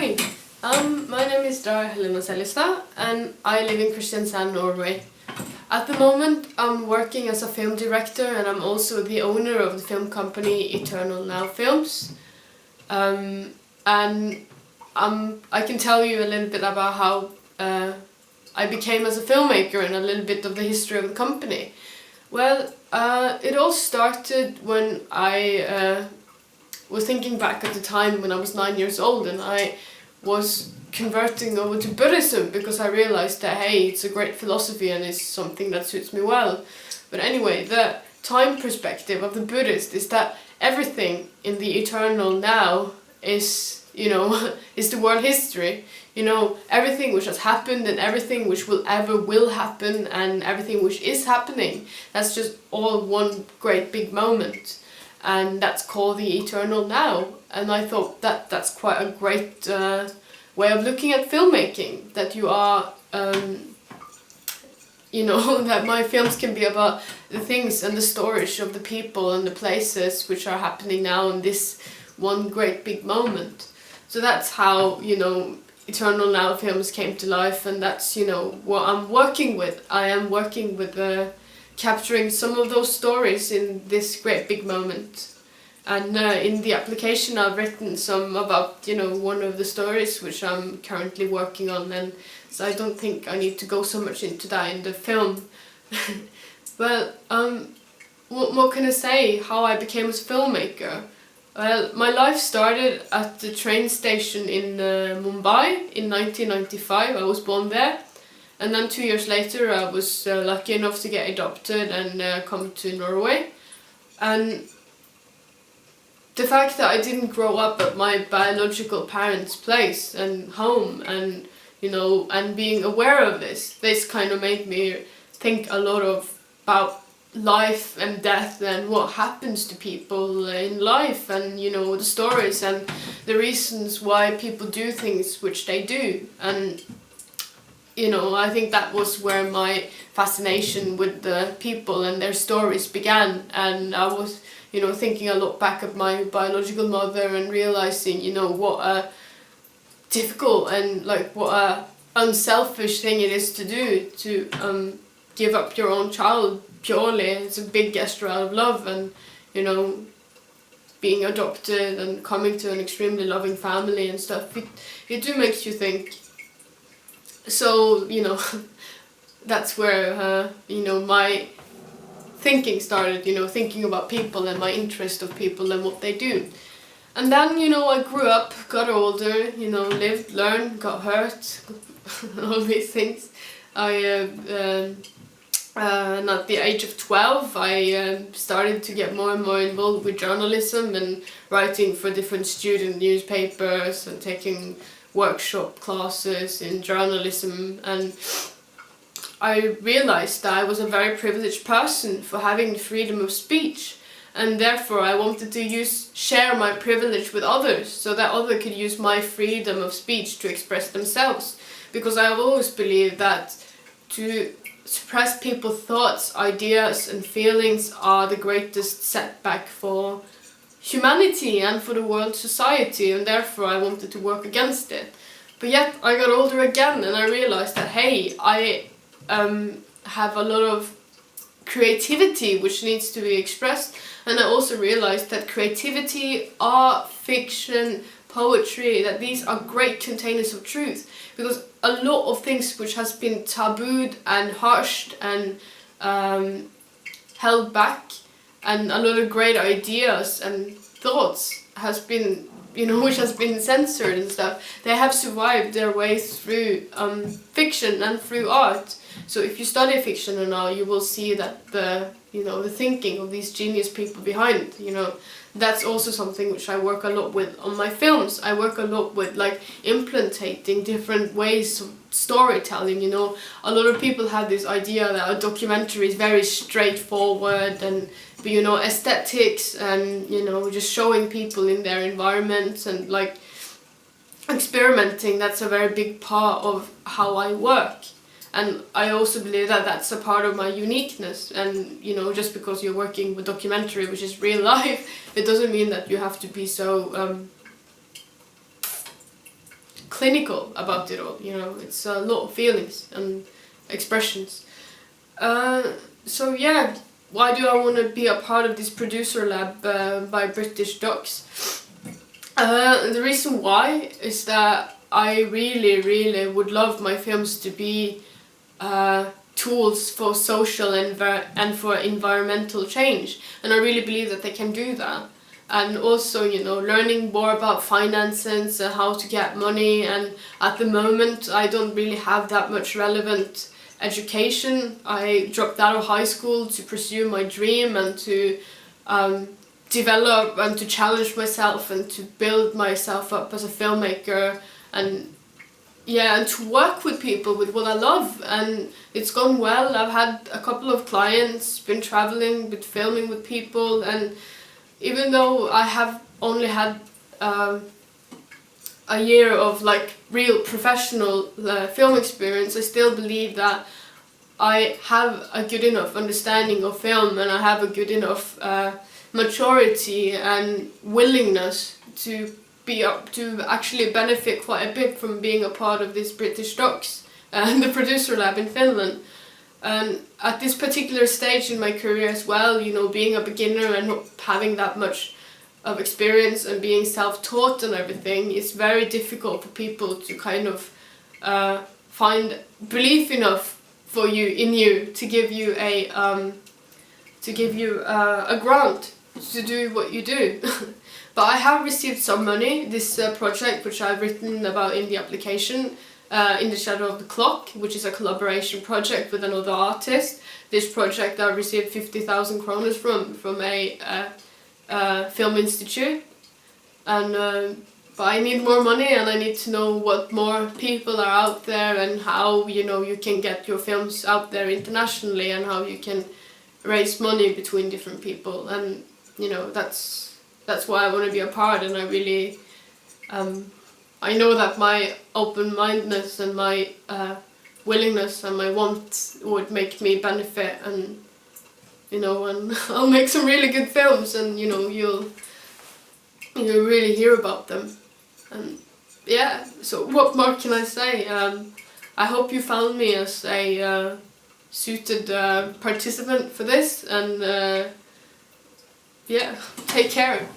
Hi, my name is Helena Seljestad and I live in Seljestad, Norway. At the moment I'm working as a film director and I'm also the owner of the film company Eternal Now Films. And I can tell you a little bit about how I became as a filmmaker and a little bit of the history of the company. Well, it all started when I was thinking back at the time when I was 9 years old and I was converting over to Buddhism because I realized that hey, it's a great philosophy and it's something that suits me well. But anyway, the time perspective of the Buddhist is that everything in the eternal now is, is the world history. Everything which has happened and everything which will happen and everything which is happening, that's just all one great big moment. And that's called the eternal now. And I thought that that's quite a great way of looking at filmmaking, that you are, that my films can be about the things and the stories of the people and the places which are happening now in this one great big moment. So that's how, Eternal Now Films came to life, and that's, what I'm working with. I am working with capturing some of those stories in this great big moment. And in the application I've written some about, one of the stories which I'm currently working on, and so I don't think I need to go so much into that in the film. Well, what more can I say, how I became a filmmaker? Well, my life started at the train station in Mumbai in 1995. I was born there. And then 2 years later I was lucky enough to get adopted and come to Norway. And the fact that I didn't grow up at my biological parents' place and home and, and being aware of this kind of made me think a lot about life and death and what happens to people in life and, the stories and the reasons why people do things which they do. And I think that was where my fascination with the people and their stories began. And I was, thinking a lot back at my biological mother and realizing, what a difficult and what a unselfish thing it is to do, to give up your own child purely. It's a big gesture out of love, and, being adopted and coming to an extremely loving family and stuff, it do makes you think. So, that's where, my thinking started, thinking about people and my interest of people and what they do. And then, I grew up, got older, lived, learned, got hurt, all these things. And at the age of 12, I started to get more and more involved with journalism and writing for different student newspapers and taking workshop classes in journalism. And I realized that I was a very privileged person for having the freedom of speech, and therefore I wanted to share my privilege with others so that others could use my freedom of speech to express themselves. Because I have always believed that to suppress people's thoughts, ideas and feelings are the greatest setback for humanity and for the world society, and therefore I wanted to work against it. But yet I got older again and I realized that hey, I have a lot of creativity which needs to be expressed, and I also realized that creativity, art, fiction, poetry, that these are great containers of truth, because a lot of things which has been tabooed and hushed and held back, and a lot of great ideas and thoughts has been, which has been censored and stuff, they have survived their way through fiction and through art. So if you study fiction and art, you will see that the thinking of these genius people behind, that's also something which I work a lot with on my films. I work a lot with implanting different ways of storytelling. A lot of people have this idea that a documentary is very straightforward and aesthetics and just showing people in their environments and experimenting. That's a very big part of how I work. And I also believe that that's a part of my uniqueness. And, just because you're working with documentary, which is real life, it doesn't mean that you have to be so clinical about it all. You know, it's a lot of feelings and expressions. So yeah, why do I want to be a part of this producer lab by British Docs? The reason why is that I really would love my films to be tools for social and for environmental change, and I really believe that they can do that. And also, you know, learning more about finances and how to get money, and at the moment I don't really have that much relevant education. I dropped out of high school to pursue my dream and to develop and to challenge myself and to build myself up as a filmmaker, and yeah, and to work with people with what I love, and it's gone well. I've had a couple of clients, been traveling, been filming with people, and even though I have only had a year of like real professional film experience, I still believe that I have a good enough understanding of film, and I have a good enough maturity and willingness to be up to actually benefit quite a bit from being a part of this British Docs and the producer lab in Finland. And at this particular stage in my career as well, you know, being a beginner and not having that much of experience and being self-taught and everything, it's very difficult for people to kind of find belief enough for you in you to give you a grant to do what you do. But I have received some money. This project, which I've written about in the application, In the Shadow of the Clock, which is a collaboration project with another artist. This project I received 50,000 kroner from a film institute, and but I need more money, and I need to know what more people are out there, and how, you know, you can get your films out there internationally, and how you can raise money between different people. And you know, that's why I want to be a part. And I really I know that my open-mindedness and my willingness and my want would make me benefit, and you know, and I'll make some really good films, and you know, you'll really hear about them. And yeah, so what more can I say? I hope you found me as a suited participant for this, and yeah, take care.